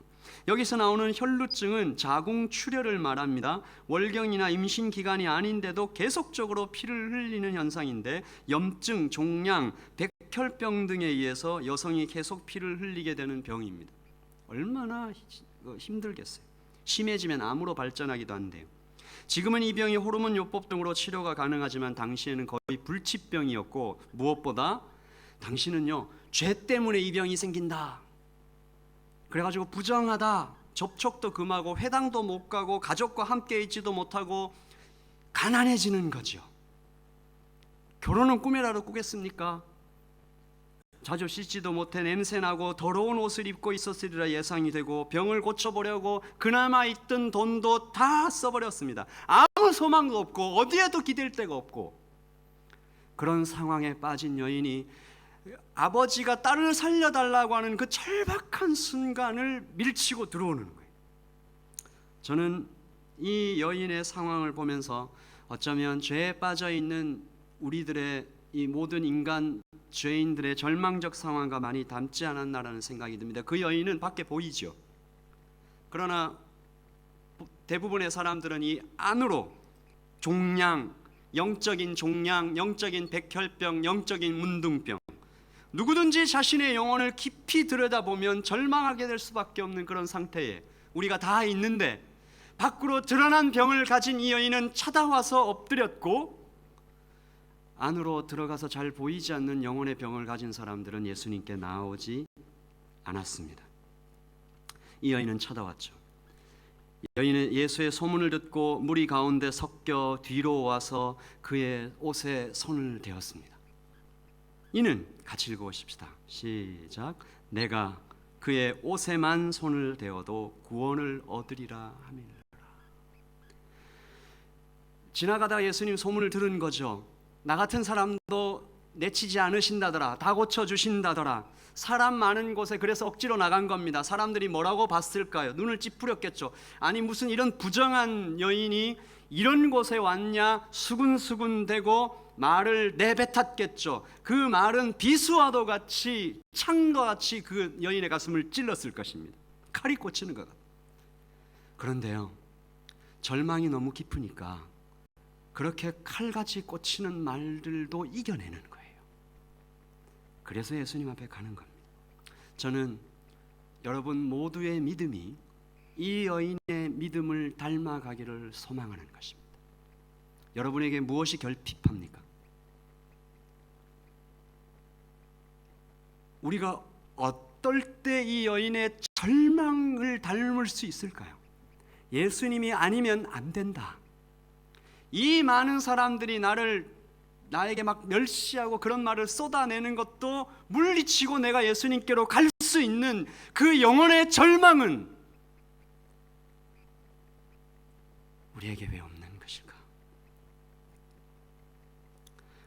Speaker 1: 여기서 나오는 혈루증은 자궁출혈을 말합니다. 월경이나 임신 기간이 아닌데도 계속적으로 피를 흘리는 현상인데, 염증, 종양, 백혈병 등에 의해서 여성이 계속 피를 흘리게 되는 병입니다. 얼마나 힘들겠어요. 심해지면 암으로 발전하기도 한데요. 지금은 이 병이 호르몬 요법 등으로 치료가 가능하지만 당시에는 거의 불치병이었고, 무엇보다 당신은요, 죄 때문에 이 병이 생긴다, 그래가지고 부정하다, 접촉도 금하고 회당도 못 가고 가족과 함께 있지도 못하고 가난해지는 거죠. 결혼은 꿈이라도 꾸겠습니까? 자주 씻지도 못해 냄새나고 더러운 옷을 입고 있었으리라 예상이 되고, 병을 고쳐보려고 그나마 있던 돈도 다 써버렸습니다. 아무 소망도 없고 어디에도 기댈 데가 없고, 그런 상황에 빠진 여인이 아버지가 딸을 살려달라고 하는 그 절박한 순간을 밀치고 들어오는 거예요. 저는 이 여인의 상황을 보면서 어쩌면 죄에 빠져 있는 우리들의 이 모든 인간 죄인들의 절망적 상황과 많이 닮지 않았나라는 생각이 듭니다. 그 여인은 밖에 보이죠. 그러나 대부분의 사람들은 이 안으로 종양, 영적인 종양, 영적인 백혈병, 영적인 문둥병, 누구든지 자신의 영혼을 깊이 들여다보면 절망하게 될 수밖에 없는 그런 상태에 우리가 다 있는데, 밖으로 드러난 병을 가진 이 여인은 찾아와서 엎드렸고, 안으로 들어가서 잘 보이지 않는 영혼의 병을 가진 사람들은 예수님께 나오지 않았습니다. 이 여인은 찾아왔죠. 여인은 예수의 소문을 듣고 무리 가운데 섞여 뒤로 와서 그의 옷에 손을 대었습니다. 이는 같이 읽어보십시다. 시작. 내가 그의 옷에만 손을 대어도 구원을 얻으리라 하미라. 지나가다가 예수님 소문을 들은 거죠. 나 같은 사람도 내치지 않으신다더라, 다 고쳐주신다더라. 사람 많은 곳에 그래서 억지로 나간 겁니다. 사람들이 뭐라고 봤을까요? 눈을 찌푸렸겠죠. 아니 무슨 이런 부정한 여인이 이런 곳에 왔냐 수군수군대고 말을 내뱉었겠죠. 그 말은 비수와도 같이 창과 같이 그 여인의 가슴을 찔렀을 것입니다. 칼이 꽂히는 것 같아요. 그런데요, 절망이 너무 깊으니까 그렇게 칼같이 꽂히는 말들도 이겨내는 거예요. 그래서 예수님 앞에 가는 겁니다. 저는 여러분 모두의 믿음이 이 여인의 믿음을 닮아가기를 소망하는 것입니다. 여러분에게 무엇이 결핍합니까? 우리가 어떨 때 이 여인의 절망을 닮을 수 있을까요? 예수님이 아니면 안 된다. 이 많은 사람들이 나에게 막 멸시하고 그런 말을 쏟아내는 것도 물리치고 내가 예수님께로 갈 수 있는 그 영혼의 절망은 우리에게 왜 없는 것일까?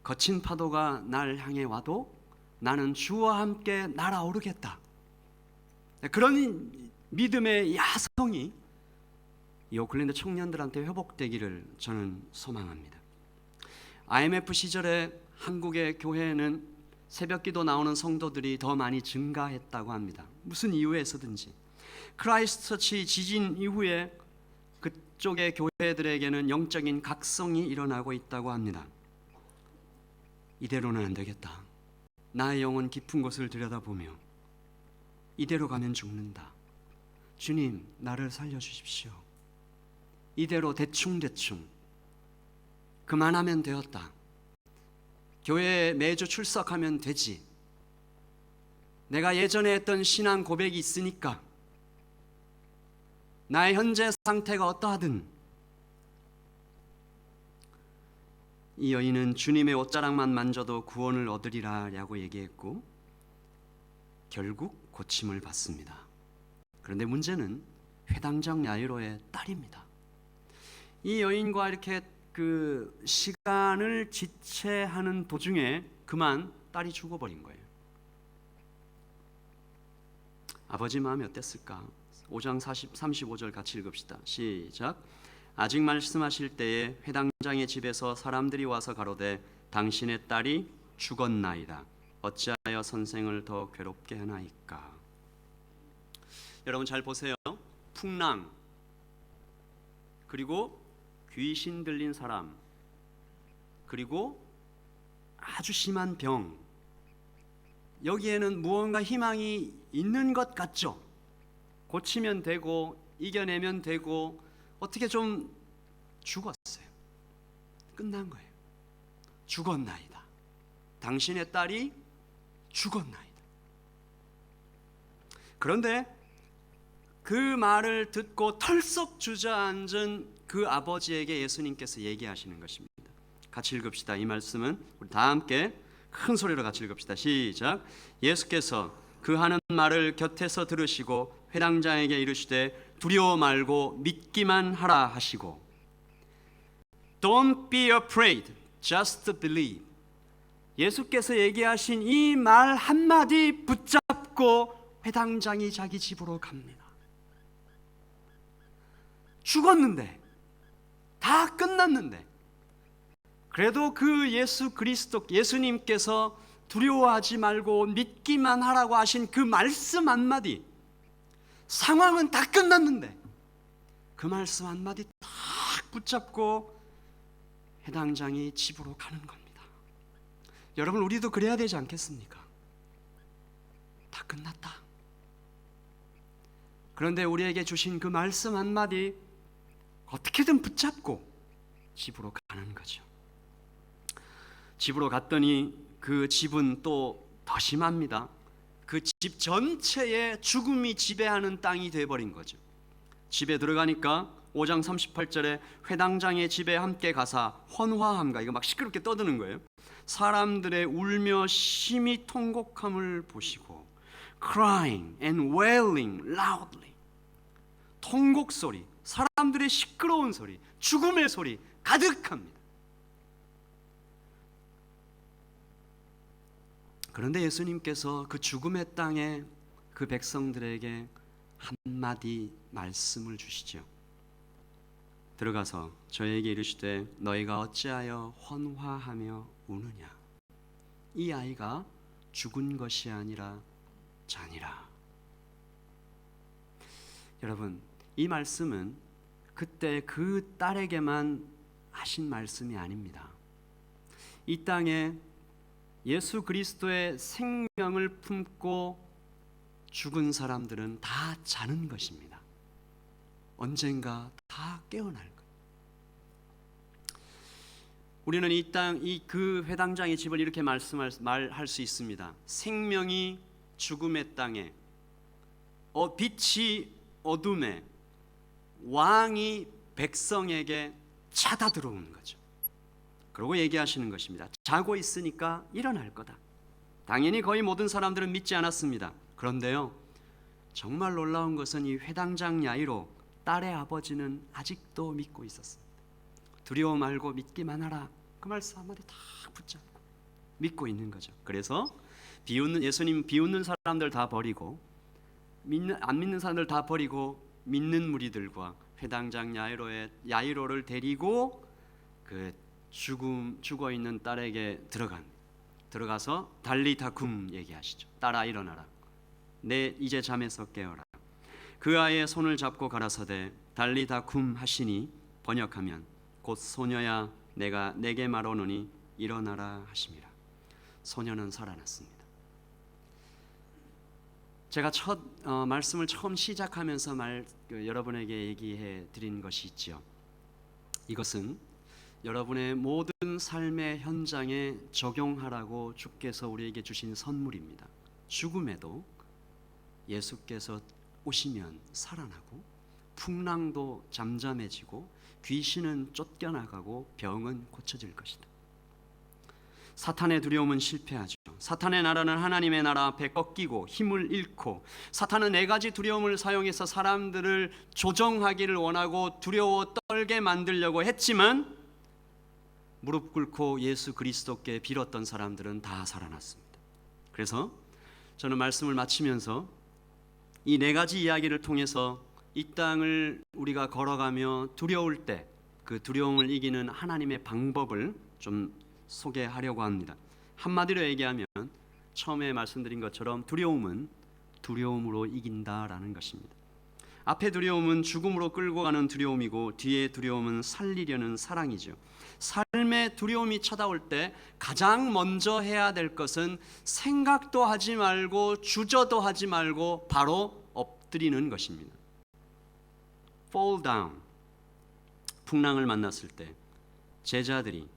Speaker 1: 거친 파도가 날 향해 와도 나는 주와 함께 날아오르겠다. 그런 믿음의 야성이 이 오클랜드 청년들한테 회복되기를 저는 소망합니다. IMF 시절에 한국의 교회에는 새벽기도 나오는 성도들이 더 많이 증가했다고 합니다. 무슨 이유에서든지. 크라이스트처치 지진 이후에 그쪽의 교회들에게는 영적인 각성이 일어나고 있다고 합니다. 이대로는 안 되겠다. 나의 영혼 깊은 곳을 들여다보며 이대로 가면 죽는다. 주님, 나를 살려주십시오. 이대로 대충 그만하면 되었다. 교회에 매주 출석하면 되지. 내가 예전에 했던 신앙 고백이 있으니까 나의 현재 상태가 어떠하든. 이 여인은 주님의 옷자락만 만져도 구원을 얻으리라 라고 얘기했고 결국 고침을 받습니다. 그런데 문제는 회당장 야이로의 딸입니다. 이 여인과 이렇게 그 시간을 지체하는 도중에 그만 딸이 죽어버린 거예요. 아버지 마음이 어땠을까? 5장 35절 같이 읽읍시다. 시작. 아직 말씀하실 때에 회당장의 집에서 사람들이 와서 가로되 당신의 딸이 죽었나이다. 어찌하여 선생을 더 괴롭게 하나이까? 여러분 잘 보세요. 풍랑, 그리고 귀신 들린 사람, 그리고 아주 심한 병, 여기에는 무언가 희망이 있는 것 같죠? 고치면 되고 이겨내면 되고 어떻게 좀 죽었어요. 끝난 거예요. 죽었나이다. 당신의 딸이 죽었나이다. 그런데 그 말을 듣고 털썩 주저앉은 그 아버지에게 예수님께서 얘기하시는 것입니다. 같이 읽읍시다. 이 말씀은 우리 다 함께 큰 소리로 같이 읽읍시다. 시작. 예수께서 그 하는 말을 곁에서 들으시고 회당장에게 이르시되 두려워 말고 믿기만 하라 하시고 Don't be afraid, just believe. 예수께서 얘기하신 이 말 한마디 붙잡고 회당장이 자기 집으로 갑니다. 죽었는데, 다 끝났는데, 그래도 그 예수 그리스도, 예수님께서 두려워하지 말고 믿기만 하라고 하신 그 말씀 한마디, 상황은 다 끝났는데 그 말씀 한마디 딱 붙잡고 회당장이 집으로 가는 겁니다. 여러분, 우리도 그래야 되지 않겠습니까? 다 끝났다. 그런데 우리에게 주신 그 말씀 한마디 어떻게든 붙잡고 집으로 가는 거죠. 집으로 갔더니 그 집은 또 더 심합니다. 그 집 전체에 죽음이 지배하는 땅이 되어버린 거죠. 집에 들어가니까 5장 38절에 회당장의 집에 함께 가사 헌화함과, 이거 막 시끄럽게 떠드는 거예요. 사람들의 울며 심히 통곡함을 보시고 crying and wailing loudly, 통곡 소리, 사람들의 시끄러운 소리, 죽음의 소리 가득합니다. 그런데 예수님께서 그 죽음의 땅에 그 백성들에게 한마디 말씀을 주시죠. 들어가서 저에게 이르시되 너희가 어찌하여 헌화하며 우느냐. 이 아이가 죽은 것이 아니라 자니라. 여러분, 이 말씀은 그때 그 딸에게만 하신 말씀이 아닙니다. 이 땅에 예수 그리스도의 생명을 품고 죽은 사람들은 다 자는 것입니다. 언젠가 다 깨어날 거예요. 우리는 이 땅, 그 회당장의 집을 이렇게 말할 수 있습니다. 생명이 죽음의 땅에, 빛이 어둠에, 왕이 백성에게 찾아 들어오는 거죠. 그러고 얘기하시는 것입니다. 자고 있으니까 일어날 거다. 당연히 거의 모든 사람들은 믿지 않았습니다. 그런데요, 정말 놀라운 것은 이 회당장 야이로, 딸의 아버지는 아직도 믿고 있었습니다. 두려워 말고 믿기만 하라, 그 말씀 한마디 다 붙잡고 믿고 있는 거죠. 그래서 예수님 비웃는 사람들 다 버리고, 안 믿는 사람들 다 버리고 믿는 무리들과 회당장 야이로를 데리고 그 죽어 있는 딸에게 들어가서 달리타 쿰 얘기하시죠. 딸아 일어나라, 내 이제 잠에서 깨어라. 그 아이의 손을 잡고 가라사대 달리타 쿰 하시니 번역하면 곧 소녀야 내가 내게 말하노니 일어나라 하심이라. 소녀는 살아났습니다. 제가 말씀을 처음 시작하면서 여러분에게 얘기해 드린 것이 있죠. 이것은 여러분의 모든 삶의 현장에 적용하라고 주께서 우리에게 주신 선물입니다. 죽음에도 예수께서 오시면 살아나고, 풍랑도 잠잠해지고, 귀신은 쫓겨나가고, 병은 고쳐질 것이다. 사탄의 두려움은 실패하죠. 사탄의 나라는 하나님의 나라 앞에 꺾이고 힘을 잃고, 사탄은 네 가지 두려움을 사용해서 사람들을 조정하기를 원하고 두려워 떨게 만들려고 했지만, 무릎 꿇고 예수 그리스도께 빌었던 사람들은 다 살아났습니다. 그래서 저는 말씀을 마치면서 이 네 가지 이야기를 통해서 이 땅을 우리가 걸어가며 두려울 때 그 두려움을 이기는 하나님의 방법을 좀 소개하려고 합니다. 한마디로 얘기하면 처음에 말씀드린 것처럼 두려움은 두려움으로 이긴다라는 것입니다. 앞에 두려움은 죽음으로 끌고 가는 두려움이고, 뒤에 두려움은 살리려는 사랑이죠. 삶의 두려움이 찾아올 때 가장 먼저 해야 될 것은 생각도 하지 말고 주저도 하지 말고 바로 엎드리는 것입니다. Fall down. 풍랑을 만났을 때 제자들이,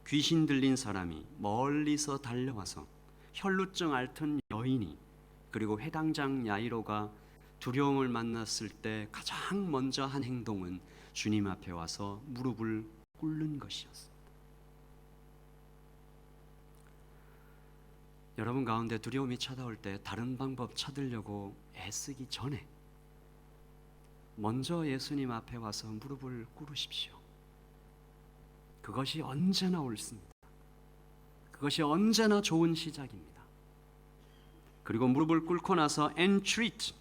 Speaker 1: 귀신 들린 사람이 멀리서 달려와서, 혈루증 앓던 여인이, 그리고 회당장 야이로가 두려움을 만났을 때 가장 먼저 한 행동은 주님 앞에 와서 무릎을 꿇는 것이었습니다. 여러분 가운데 두려움이 찾아올 때 다른 방법 찾으려고 애쓰기 전에 먼저 예수님 앞에 와서 무릎을 꿇으십시오. 그것이 언제나 옳습니다. 그것이 언제나 좋은 시작입니다. 그리고 무릎을 꿇고 나서 entreat,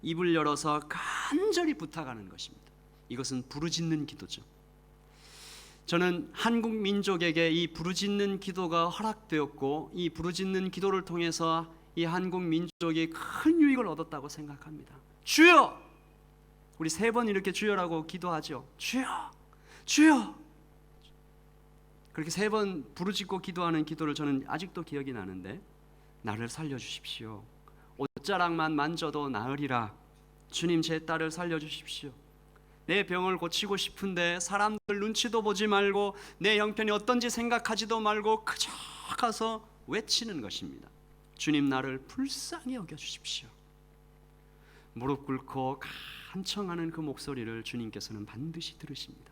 Speaker 1: 입을 열어서 간절히 부탁하는 것입니다. 이것은 부르짖는 기도죠. 저는 한국 민족에게 이 부르짖는 기도가 허락되었고, 이 부르짖는 기도를 통해서 이 한국 민족이 큰 유익을 얻었다고 생각합니다. 주여! 우리 3번 이렇게 주여라고 기도하죠. 주여! 주여! 그렇게 3번 부르짖고 기도하는 기도를 저는 아직도 기억이 나는데, 나를 살려주십시오. 옷자락만 만져도 나으리라. 주님, 제 딸을 살려주십시오. 내 병을 고치고 싶은데 사람들 눈치도 보지 말고 내 형편이 어떤지 생각하지도 말고 그저 가서 외치는 것입니다. 주님, 나를 불쌍히 여겨주십시오. 무릎 꿇고 간청하는 그 목소리를 주님께서는 반드시 들으십니다.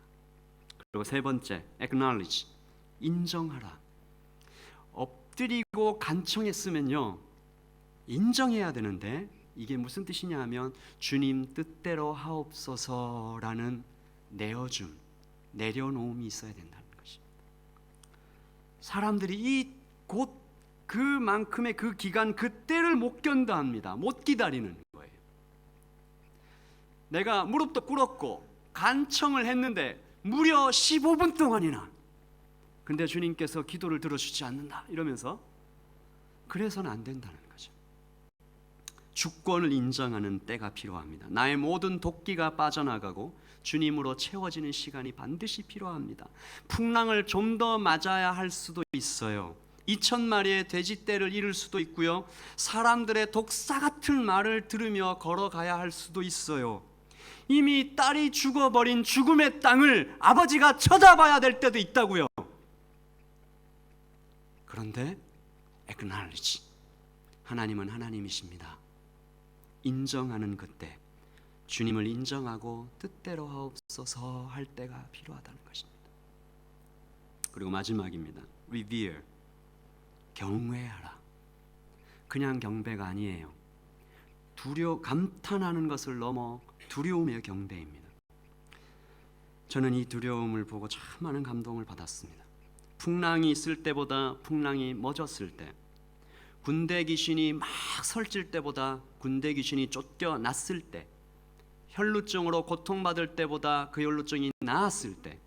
Speaker 1: 그리고 세 번째, acknowledge, 인정하라. 엎드리고 간청했으면요, 인정해야 되는데 이게 무슨 뜻이냐 하면 주님 뜻대로 하옵소서라는 내어줌, 내려놓음이 있어야 된다는 것입니다. 사람들이 이 곧 그만큼의 그 기간 그때를 못 견뎌합니다. 못 기다리는 거예요. 내가 무릎도 꿇었고 간청을 했는데 무려 15분 동안이나, 근데 주님께서 기도를 들어주지 않는다 이러면서, 그래서는 안 된다는 거죠. 주권을 인정하는 때가 필요합니다. 나의 모든 도끼가 빠져나가고 주님으로 채워지는 시간이 반드시 필요합니다. 풍랑을 좀 더 맞아야 할 수도 있어요. 2,000마리의 돼지떼를 잃을 수도 있고요, 사람들의 독사 같은 말을 들으며 걸어가야 할 수도 있어요. 이미 딸이 죽어버린 죽음의 땅을 아버지가 쳐다봐야 될 때도 있다고요. 그런데 acknowledge, 하나님은 하나님이십니다. 인정하는 그때, 주님을 인정하고 뜻대로 하옵소서 할 때가 필요하다는 것입니다. 그리고 마지막입니다. revere, 경외하라. 그냥 경배가 아니에요. 감탄하는 것을 넘어 두려움의 경배입니다. 저는 이 두려움을 보고 참 많은 감동을 받았습니다. 풍랑이 있을 때보다 풍랑이 멎었을 때, 군대 귀신이 막 설칠 때보다 군대 귀신이 쫓겨났을 때, 혈루증으로 고통받을 때보다 그 혈루증이 나았을 때,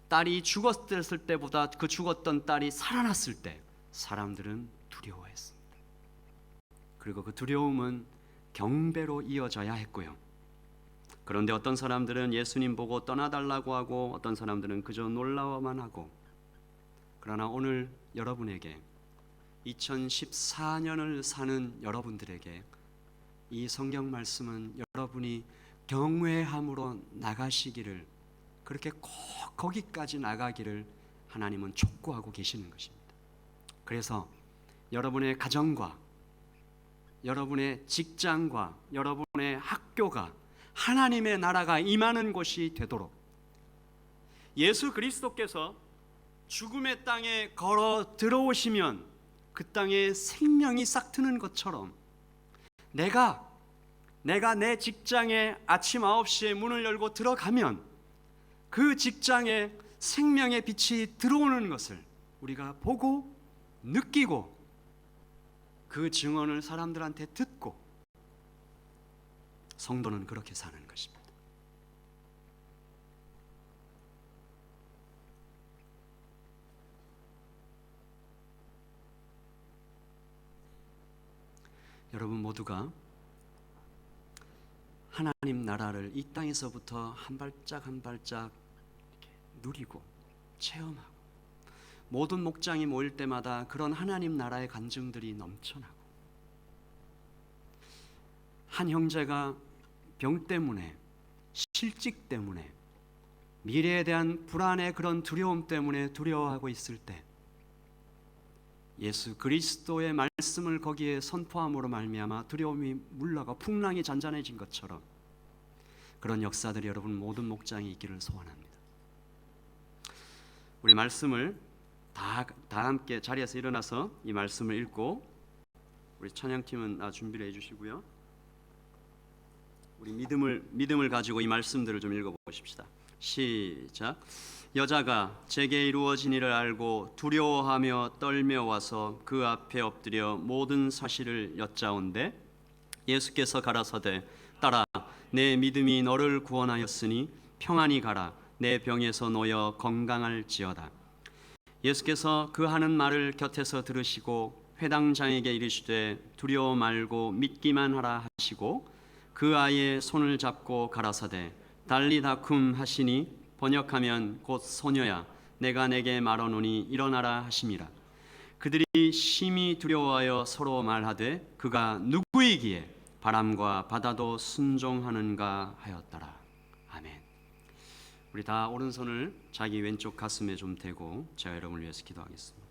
Speaker 1: 딸이 죽었을 때보다 그 죽었던 딸이 살아났을 때 사람들은 두려워했습니다. 그리고 그 두려움은 경배로 이어져야 했고요. 그런데 어떤 사람들은 예수님 보고 떠나달라고 하고, 어떤 사람들은 그저 놀라워만 하고, 그러나 오늘 여러분에게, 2014년을 사는 여러분들에게 이 성경 말씀은 여러분이 경외함으로 나가시기를, 그렇게 꼭 거기까지 나가기를 하나님은 촉구하고 계시는 것입니다. 그래서 여러분의 가정과 여러분의 직장과 여러분의 학교가 하나님의 나라가 임하는 곳이 되도록, 예수 그리스도께서 죽음의 땅에 걸어 들어오시면 그 땅에 생명이 싹 트는 것처럼, 내가 내 직장에 아침 9시에 문을 열고 들어가면 그 직장에 생명의 빛이 들어오는 것을 우리가 보고 느끼고, 그 증언을 사람들한테 듣고, 성도는 그렇게 사는 것입니다. 여러분 모두가 하나님 나라를 이 땅에서부터 한 발짝 한 발짝 누리고 체험하고, 모든 목장이 모일 때마다 그런 하나님 나라의 간증들이 넘쳐나고, 한 형제가 병 때문에, 실직 때문에, 미래에 대한 불안의 그런 두려움 때문에 두려워하고 있을 때, 예수 그리스도의 말씀을 거기에 선포함으로 말미암아 두려움이 물러가 풍랑이 잔잔해진 것처럼, 그런 역사들이 여러분 모든 목장에 있기를 소원합니다. 우리 말씀을 다 함께 자리에서 일어나서 이 말씀을 읽고, 우리 찬양팀은 준비를 해주시고요, 우리 믿음을 가지고 이 말씀들을 좀 읽어보십시다. 시작. 여자가 제게 이루어진 일을 알고 두려워하며 떨며 와서 그 앞에 엎드려 모든 사실을 여짜온대, 예수께서 가라사대, 딸아, 내 믿음이 너를 구원하였으니 평안히 가라. 내 병에서 놓여 건강할지어다. 예수께서 그 하는 말을 곁에서 들으시고 회당장에게 이르시되 두려워 말고 믿기만 하라 하시고, 그 아이의 손을 잡고 가라사대, 달리다쿰 하시니 번역하면 곧 소녀야, 내가 내게 말하노니 일어나라 하심이라. 그들이 심히 두려워하여 서로 말하되 그가 누구이기에 바람과 바다도 순종하는가 하였더라. 아멘. 우리 다 오른손을 자기 왼쪽 가슴에 좀 대고 제가 여러분을 위해서 기도하겠습니다.